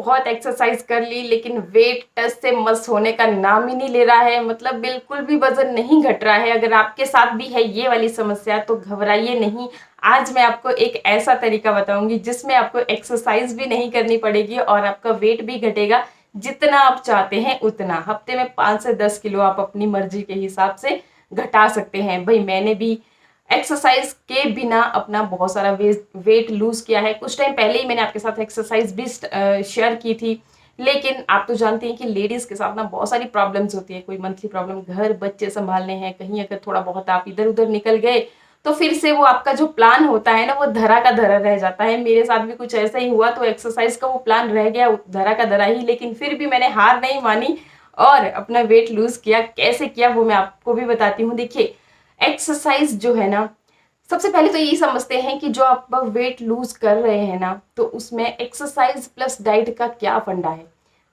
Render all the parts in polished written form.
बहुत एक्सरसाइज कर ली लेकिन वेट टच से मस होने का नाम ही नहीं ले रहा है, मतलब बिल्कुल भी वजन नहीं घट रहा है। अगर आपके साथ भी है ये वाली समस्या तो घबराइए नहीं। आज मैं आपको एक ऐसा तरीका बताऊंगी जिसमें आपको एक्सरसाइज भी नहीं करनी पड़ेगी और आपका वेट भी घटेगा जितना आप चाहते हैं उतना। हफ्ते में 5 से 10 किलो आप अपनी मर्जी के हिसाब से घटा सकते हैं। भाई मैंने भी एक्सरसाइज के बिना अपना बहुत सारा वेट लूज किया है। कुछ टाइम पहले ही मैंने आपके साथ एक्सरसाइज भी शेयर की थी, लेकिन आप तो जानते हैं कि लेडीज के साथ ना बहुत सारी प्रॉब्लम्स होती है। कोई मंथली प्रॉब्लम, घर बच्चे संभालने हैं, कहीं अगर थोड़ा बहुत आप इधर उधर निकल गए तो फिर से वो आपका जो प्लान होता है ना वो धरा का धरा रह जाता है। मेरे साथ भी कुछ ऐसा ही हुआ, तो एक्सरसाइज का वो प्लान रह गया धरा का धरा ही, लेकिन फिर भी मैंने हार नहीं मानी और अपना वेट लूज किया। कैसे किया वो मैं आपको भी बताती हूँ। देखिए एक्सरसाइज जो है ना, सबसे पहले तो यही समझते हैं कि जो आप वेट लूज कर रहे हैं ना तो उसमें एक्सरसाइज प्लस डाइट का क्या फंडा है।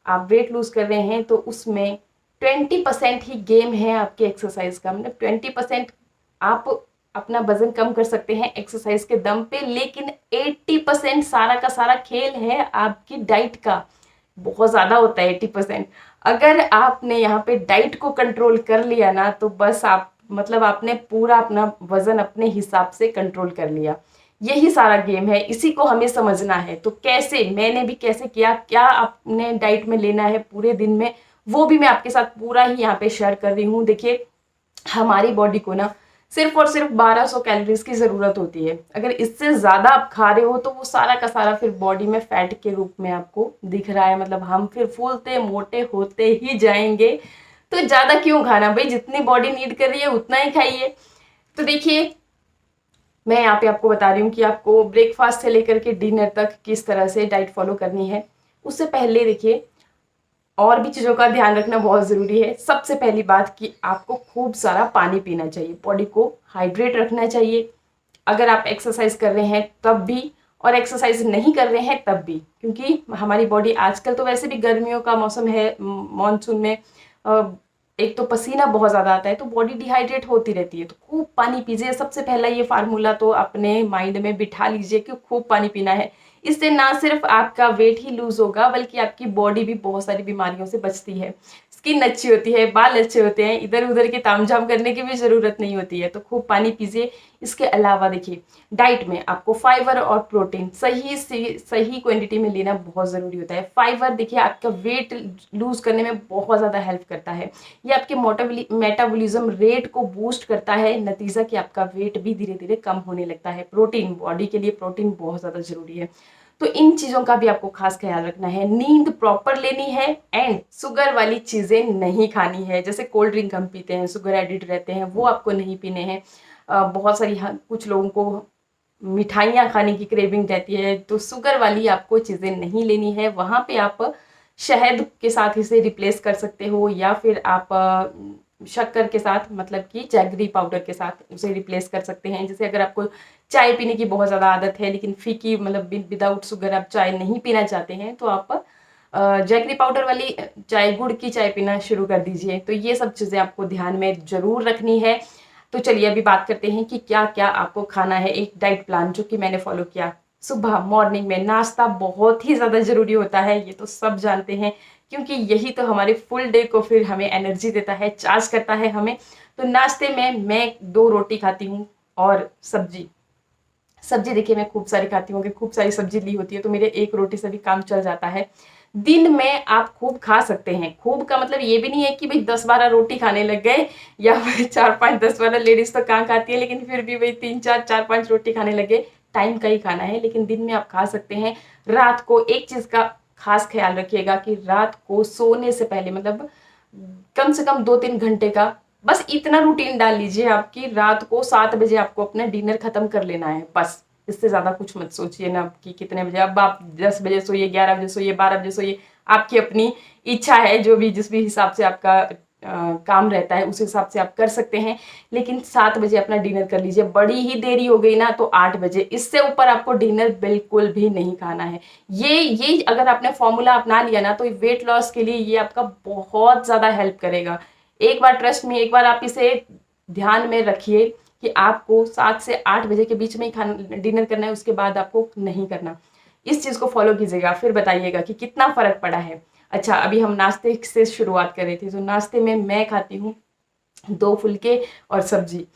आप वेट लूज कर रहे हैं तो उसमें 20% ही गेम है आपके एक्सरसाइज का, मतलब 20% आप अपना वजन कम कर सकते हैं एक्सरसाइज के दम पे, लेकिन 80% सारा का सारा खेल है आपकी डाइट का। बहुत ज्यादा होता है 80%। अगर आपने यहाँ पे डाइट को कंट्रोल कर लिया ना तो बस आप, मतलब आपने पूरा अपना वजन अपने हिसाब से कंट्रोल कर लिया। यही सारा गेम है, इसी को हमें समझना है। तो कैसे, मैंने भी कैसे किया, क्या आपने डाइट में लेना है पूरे दिन में, वो भी मैं आपके साथ पूरा ही यहाँ पे शेयर कर रही हूँ। देखिए हमारी बॉडी को ना सिर्फ और सिर्फ 1200 कैलोरीज की जरूरत होती है। अगर इससे ज्यादा आप खा रहे हो तो वो सारा का सारा फिर बॉडी में फैट के रूप में आपको दिख रहा है, मतलब हम फिर फूलते मोटे होते ही जाएंगे। तो ज्यादा क्यों खाना भाई, जितनी बॉडी नीड कर रही है उतना ही खाइए। तो देखिए मैं यहाँ पे आपको बता रही हूँ कि आपको ब्रेकफास्ट से लेकर के डिनर तक किस तरह से डाइट फॉलो करनी है। उससे पहले देखिए और भी चीज़ों का ध्यान रखना बहुत ज़रूरी है। सबसे पहली बात कि आपको खूब सारा पानी पीना चाहिए, बॉडी को हाइड्रेट रखना चाहिए। अगर आप एक्सरसाइज कर रहे हैं तब भी और एक्सरसाइज नहीं कर रहे हैं तब भी, क्योंकि हमारी बॉडी आजकल तो वैसे भी गर्मियों का मौसम है, मॉनसून में एक तो पसीना बहुत ज़्यादा आता है तो बॉडी डिहाइड्रेट होती रहती है। तो खूब पानी पीजिए। सबसे पहला ये फार्मूला तो अपने माइंड में बिठा लीजिए कि खूब पानी पीना है। इससे ना सिर्फ आपका वेट ही लूज होगा बल्कि आपकी बॉडी भी बहुत सारी बीमारियों से बचती है। स्किन अच्छी होती है, बाल अच्छे होते हैं, इधर उधर के तामझाम करने की भी जरूरत नहीं होती है। तो खूब पानी पीजिए। इसके अलावा देखिए डाइट में आपको फाइबर और प्रोटीन सही क्वांटिटी में लेना बहुत ज़रूरी होता है। फाइबर देखिए आपका वेट लूज करने में बहुत ज़्यादा हेल्प करता है। ये आपके मेटाबॉलिज्म रेट को बूस्ट करता है, नतीजा कि आपका वेट भी धीरे धीरे कम होने लगता है। प्रोटीन, बॉडी के लिए प्रोटीन बहुत ज़्यादा जरूरी है। तो इन चीज़ों का भी आपको खास ख्याल रखना है। नींद प्रॉपर लेनी है एंड शुगर वाली चीज़ें नहीं खानी है। जैसे कोल्ड ड्रिंक हम पीते हैं, शुगर एडिड रहते हैं, वो आपको नहीं पीने हैं। बहुत सारी कुछ लोगों को मिठाइयाँ खाने की क्रेविंग रहती है, तो शुगर वाली आपको चीज़ें नहीं लेनी है। वहाँ पे आप शहद के साथ इसे रिप्लेस कर सकते हो, या फिर आप शक्कर के साथ, मतलब कि जैगरी पाउडर के साथ उसे रिप्लेस कर सकते हैं। जैसे अगर आपको चाय पीने की बहुत ज़्यादा आदत है लेकिन फीकी, मतलब विदाउट शुगर आप चाय नहीं पीना चाहते हैं, तो आप जैगरी पाउडर वाली चाय, गुड़ की चाय पीना शुरू कर दीजिए। तो ये सब चीज़ें आपको ध्यान में जरूर रखनी है। तो चलिए अभी बात करते हैं कि क्या क्या आपको खाना है। एक डाइट प्लान जो कि मैंने फॉलो किया। सुबह मॉर्निंग में नाश्ता बहुत ही ज़्यादा ज़रूरी होता है, ये तो सब जानते हैं, क्योंकि यही तो हमारे फुल डे को फिर हमें एनर्जी देता है, चार्ज करता है हमें। तो नाश्ते में मैं 2 रोटी खाती हूँ और सब्जी। सब्जी देखिए मैं खूब सारी खाती हूँ, कि खूब सारी सब्जी ली होती है तो मेरे 1 रोटी से भी काम चल जाता है। दिन में आप खूब खा सकते हैं। खूब का मतलब ये भी नहीं है कि भाई 10-12 रोटी खाने लग गए, या फिर 4-5-10-12, लेडीज तो कहाँ खाती है, लेकिन फिर भी भाई 3-4-4-5 रोटी खाने लगे। टाइम का ही खाना है, लेकिन दिन में आप खा सकते हैं। रात को एक चीज का खास ख्याल रखिएगा कि रात को सोने से पहले, मतलब कम से कम 2-3 घंटे का बस इतना रूटीन डाल लीजिए आपकी, रात को 7 बजे आपको अपना डिनर खत्म कर लेना है बस। इससे ज्यादा कुछ मत सोचिए ना कि कितने बजे। अब आप 10 बजे सोइए, 11 बजे सोइए, 12 बजे सोइए, आपकी अपनी इच्छा है। जो भी जिस भी हिसाब से आपका काम रहता है उस हिसाब से आप कर सकते हैं, लेकिन 7 बजे अपना डिनर कर लीजिए। बड़ी ही देरी हो गई ना तो 8 बजे, इससे ऊपर आपको डिनर बिल्कुल भी नहीं खाना है। ये अगर आपने फॉर्मूला अपना लिया ना तो वेट लॉस के लिए ये आपका बहुत ज्यादा हेल्प करेगा। एक बार ट्रस्ट में, एक बार आप इसे ध्यान में रखिए कि आपको 7 से 8 बजे के बीच में ही खाना डिनर करना है, उसके बाद आपको नहीं करना। इस चीज़ को फॉलो कीजिएगा, फिर बताइएगा कि कितना फ़र्क पड़ा है। अच्छा, अभी हम नाश्ते से शुरुआत कर रहे थे, तो नाश्ते में मैं खाती हूँ 2 फुलके और सब्जी।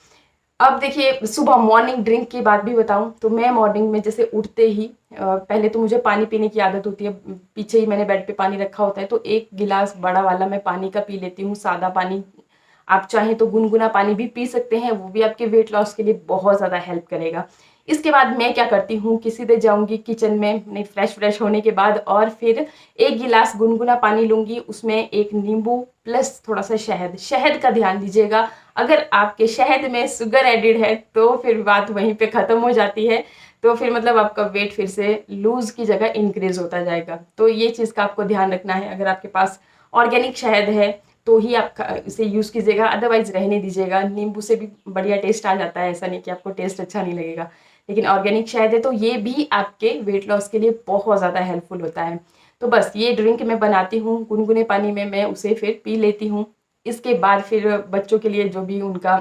अब देखिए, सुबह मॉर्निंग ड्रिंक की बात भी बताऊँ तो मैं मॉर्निंग में जैसे उठते ही पहले तो मुझे पानी पीने की आदत होती है। पीछे ही मैंने बेड पे पानी रखा होता है, तो 1 गिलास बड़ा वाला मैं पानी का पी लेती हूँ, सादा पानी। आप चाहें तो गुनगुना पानी भी पी सकते हैं, वो भी आपके वेट लॉस के लिए बहुत ज़्यादा हेल्प करेगा। इसके बाद मैं क्या करती हूँ कि सीधे जाऊँगी किचन में नहीं, फ्रेश होने के बाद, और फिर 1 गिलास गुनगुना पानी लूँगी, उसमें 1 नींबू प्लस थोड़ा-सा शहद। शहद का ध्यान दीजिएगा, अगर आपके शहद में शुगर एडेड है तो फिर बात वहीं पे ख़त्म हो जाती है, तो फिर मतलब आपका वेट फिर से लूज़ की जगह इंक्रीज़ होता जाएगा। तो ये चीज़ का आपको ध्यान रखना है। अगर आपके पास ऑर्गेनिक शहद है तो ही आप इसे यूज़ कीजिएगा, अदरवाइज़ रहने दीजिएगा। नींबू से भी बढ़िया टेस्ट आ जाता है, ऐसा नहीं कि आपको टेस्ट अच्छा नहीं लगेगा। लेकिन ऑर्गेनिक शहद है तो ये भी आपके वेट लॉस के लिए बहुत ज़्यादा हेल्पफुल होता है। तो बस ये ड्रिंक मैं बनाती हूँ, गुनगुने पानी में मैं उसे फिर पी लेती हूँ। इसके बाद फिर बच्चों के लिए जो भी उनका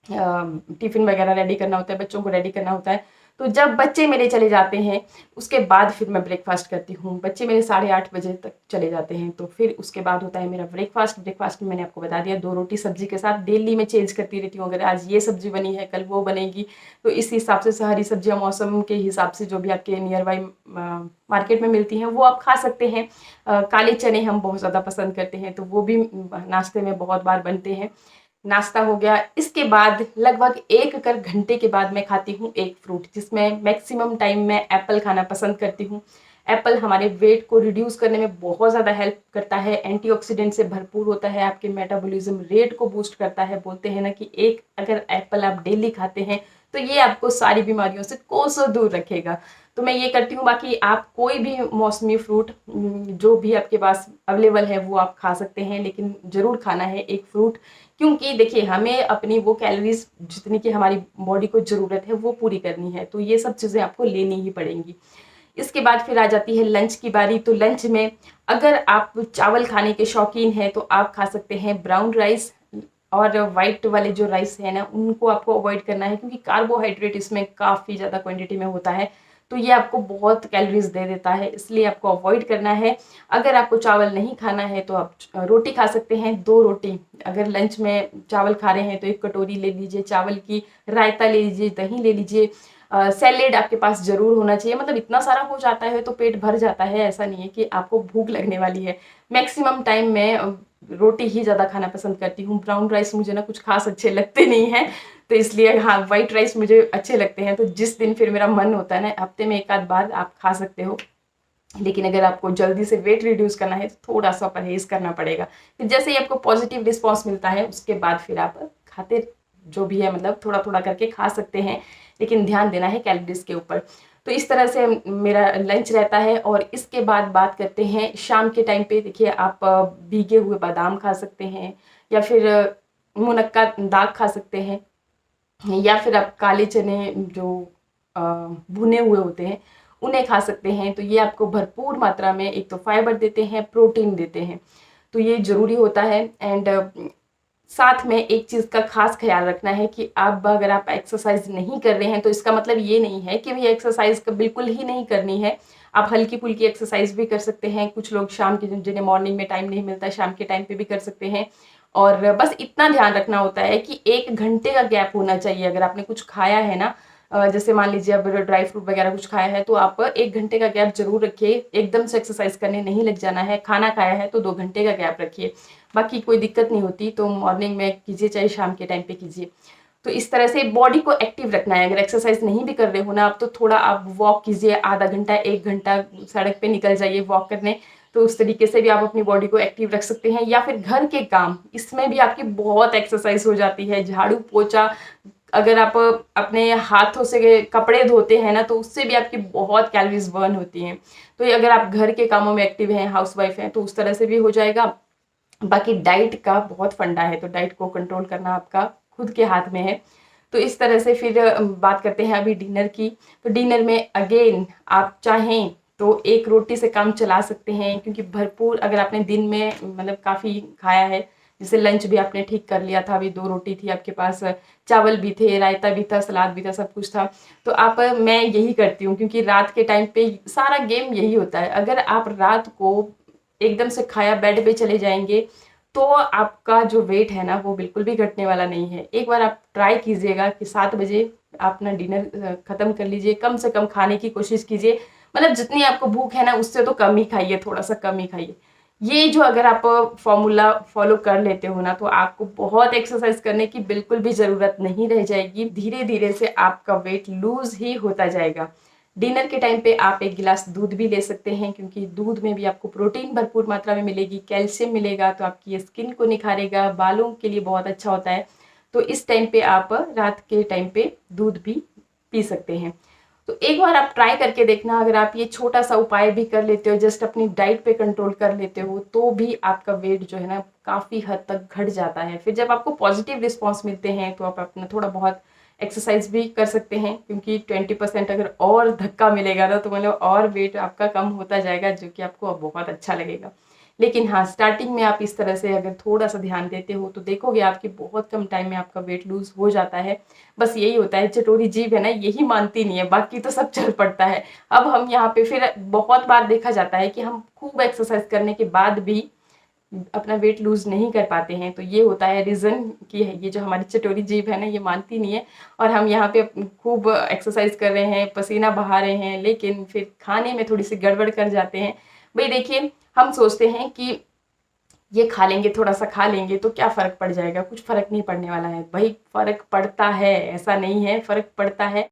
टिफ़िन वगैरह रेडी करना होता है, बच्चों को रेडी करना होता है, तो जब बच्चे मेरे चले जाते हैं उसके बाद फिर मैं ब्रेकफ़ास्ट करती हूँ। बच्चे मेरे 8:30 बजे तक चले जाते हैं, तो फिर उसके बाद होता है मेरा ब्रेकफ़ास्ट। ब्रेकफ़ास्ट में मैंने आपको बता दिया 2 रोटी सब्ज़ी के साथ। डेली मैं चेंज करती रहती हूँ, अगर आज ये सब्ज़ी बनी है कल वो बनेगी, तो इस हिसाब से हरी सब्जियाँ मौसम के हिसाब से जो भी आपके नियर बाई मार्केट में मिलती हैं वो आप खा सकते हैं। काले चने हम बहुत ज़्यादा पसंद करते हैं, तो वो भी नाश्ते में बहुत बार बनते हैं। नाश्ता हो गया, इसके बाद लगभग 1 घंटे के बाद मैं खाती हूँ 1 फ्रूट, जिसमें मैक्सिमम टाइम मैं एप्पल खाना पसंद करती हूँ। एप्पल हमारे वेट को रिड्यूस करने में बहुत ज़्यादा हेल्प करता है, एंटीऑक्सीडेंट से भरपूर होता है, आपके मेटाबॉलिज्म रेट को बूस्ट करता है। बोलते हैं ना कि एक अगर एप्पल आप डेली खाते हैं तो ये आपको सारी बीमारियों से कोसों दूर रखेगा। तो मैं ये करती हूँ। बाकी आप कोई भी मौसमी फ्रूट जो भी आपके पास अवेलेबल है वो आप खा सकते हैं, लेकिन ज़रूर खाना है 1 फ्रूट, क्योंकि देखिए हमें अपनी वो कैलोरीज जितनी की हमारी बॉडी को ज़रूरत है वो पूरी करनी है, तो ये सब चीज़ें आपको लेनी ही पड़ेंगी। इसके बाद फिर आ जाती है लंच की बारी। तो लंच में अगर आप चावल खाने के शौकीन हैं तो आप खा सकते हैं ब्राउन राइस, और वाइट वाले जो राइस है ना उनको आपको अवॉइड करना है, क्योंकि कार्बोहाइड्रेट इसमें काफ़ी ज़्यादा क्वांटिटी में होता है, तो ये आपको बहुत कैलोरीज दे देता है, इसलिए आपको अवॉइड करना है। अगर आपको चावल नहीं खाना है तो आप रोटी खा सकते हैं, 2 रोटी। अगर लंच में चावल खा रहे हैं तो 1 कटोरी ले लीजिए चावल की, रायता ले लीजिए, दही ले लीजिए, सैलेड आपके पास ज़रूर होना चाहिए। मतलब इतना सारा हो जाता है तो पेट भर जाता है, ऐसा नहीं है कि आपको भूख लगने वाली है। मैक्सिमम टाइम मैं रोटी ही ज़्यादा खाना पसंद करती हूँ। ब्राउन राइस मुझे ना कुछ खास अच्छे लगते नहीं हैं, तो इसलिए हाँ, व्हाइट राइस मुझे अच्छे लगते हैं। तो जिस दिन फिर मेरा मन होता है ना, हफ्ते में 1 आध बार आप खा सकते हो, लेकिन अगर आपको जल्दी से वेट रिड्यूस करना है तो थोड़ा-सा परहेज़ करना पड़ेगा। फिर जैसे ही आपको पॉजिटिव रिस्पॉन्स मिलता है उसके बाद फिर आप खाते जो भी है, मतलब थोड़ा-थोड़ा करके खा सकते हैं, लेकिन ध्यान देना है कैलोरीज़ के ऊपर। तो इस तरह से मेरा लंच रहता है। और इसके बाद बात करते हैं शाम के टाइम पे। देखिए, आप भीगे हुए बादाम खा सकते हैं, या फिर मुनक्का दाल खा सकते हैं, या फिर आप काले चने जो भुने हुए होते हैं उन्हें खा सकते हैं। तो ये आपको भरपूर मात्रा में एक तो फाइबर देते हैं, प्रोटीन देते हैं, तो ये ज़रूरी होता है। एंड साथ में एक चीज़ का खास ख्याल रखना है कि अब अगर आप एक्सरसाइज नहीं कर रहे हैं तो इसका मतलब ये नहीं है कि भैया एक्सरसाइज बिल्कुल ही नहीं करनी है। आप हल्की फुल्की एक्सरसाइज भी कर सकते हैं। कुछ लोग शाम के, जिन्हें मॉर्निंग में टाइम नहीं मिलता, शाम के टाइम पे भी कर सकते हैं। और बस इतना ध्यान रखना होता है कि 1 घंटे का गैप होना चाहिए। अगर आपने कुछ खाया है ना, जैसे मान लीजिए अब ड्राई फ्रूट वगैरह कुछ खाया है, तो आप 1 घंटे का गैप जरूर रखिए। एकदम से एक्सरसाइज करने नहीं लग जाना है। खाना खाया है तो 2 घंटे का गैप रखिए, बाकी कोई दिक्कत नहीं होती। तो मॉर्निंग में कीजिए चाहे शाम के टाइम पे कीजिए। तो इस तरह से बॉडी को एक्टिव रखना है। अगर एक्सरसाइज नहीं भी कर रहे हो ना आप, तो थोड़ा आप वॉक कीजिए, आधा घंटा 1 घंटा सड़क पे निकल जाइए वॉक करने। तो उस तरीके से भी आप अपनी बॉडी को एक्टिव रख सकते हैं। या फिर घर के काम, इसमें भी आपकी बहुत एक्सरसाइज हो जाती है। झाड़ू पोछा, अगर आप अपने हाथों से कपड़े धोते हैं ना, तो उससे भी आपकी बहुत कैलोरीज बर्न होती हैं। तो ये अगर आप घर के कामों में एक्टिव हैं, हाउसवाइफ हैं, तो उस तरह से भी हो जाएगा। बाकी डाइट का बहुत फंडा है, तो डाइट को कंट्रोल करना आपका खुद के हाथ में है। तो इस तरह से फिर बात करते हैं अभी डिनर की। तो डिनर में अगेन आप चाहें तो 1 रोटी से काम चला सकते हैं, क्योंकि भरपूर अगर आपने दिन में मतलब काफ़ी खाया है, जैसे लंच भी आपने ठीक कर लिया था, अभी 2 रोटी थी आपके पास, चावल भी थे, रायता भी था, सलाद भी था, सब कुछ था। तो मैं यही करती हूँ, क्योंकि रात के टाइम पे सारा गेम यही होता है। अगर आप रात को एकदम से खाया बेड पे चले जाएंगे तो आपका जो वेट है ना वो बिल्कुल भी घटने वाला नहीं है। एक बार आप ट्राई कीजिएगा कि 7 बजे आप अपना डिनर खत्म कर लीजिए, कम से कम खाने की कोशिश कीजिए। मतलब जितनी आपको भूख है ना उससे तो कम ही खाइए, थोड़ा सा कम ही खाइए। ये जो अगर आप फॉर्मूला फॉलो कर लेते हो ना तो आपको बहुत एक्सरसाइज करने की बिल्कुल भी जरूरत नहीं रह जाएगी। धीरे धीरे से आपका वेट लूज ही होता जाएगा। डिनर के टाइम पे आप 1 गिलास दूध भी ले सकते हैं, क्योंकि दूध में भी आपको प्रोटीन भरपूर मात्रा में मिलेगी, कैल्शियम मिलेगा, तो आपकी स्किन को निखारेगा, बालों के लिए बहुत अच्छा होता है। तो इस टाइम पे आप रात के टाइम पे दूध भी पी सकते हैं। तो एक बार आप ट्राई करके देखना, अगर आप ये छोटा सा उपाय भी कर लेते हो, जस्ट अपनी डाइट पे कंट्रोल कर लेते हो, तो भी आपका वेट जो है ना काफ़ी हद तक घट जाता है। फिर जब आपको पॉजिटिव रिस्पॉन्स मिलते हैं तो आप अपना थोड़ा बहुत एक्सरसाइज भी कर सकते हैं, क्योंकि 20% अगर और धक्का मिलेगा ना तो मतलब और वेट आपका कम होता जाएगा, जो कि आपको बहुत अच्छा लगेगा। लेकिन हाँ, स्टार्टिंग में आप इस तरह से अगर थोड़ा सा ध्यान देते हो तो देखोगे आपकी बहुत कम टाइम में आपका वेट लूज हो जाता है। बस यही होता है, चटोरी जीभ है ना यही मानती नहीं है, बाकी तो सब चल पड़ता है। अब हम यहाँ पे फिर बहुत बार देखा जाता है कि हम खूब एक्सरसाइज करने के बाद भी अपना वेट लूज नहीं कर पाते हैं। तो ये होता है रीजन कि ये जो हमारी चटोरी जीभ है ना ये मानती नहीं है, और हम यहाँ पे खूब एक्सरसाइज कर रहे हैं, पसीना बहा रहे हैं, लेकिन फिर खाने में थोड़ी सी गड़बड़ कर जाते हैं। भाई देखिए, हम सोचते हैं कि ये खा लेंगे, थोड़ा सा खा लेंगे तो क्या फर्क पड़ जाएगा, कुछ फर्क नहीं पड़ने वाला है भाई। फर्क पड़ता है, ऐसा नहीं है, फर्क पड़ता है।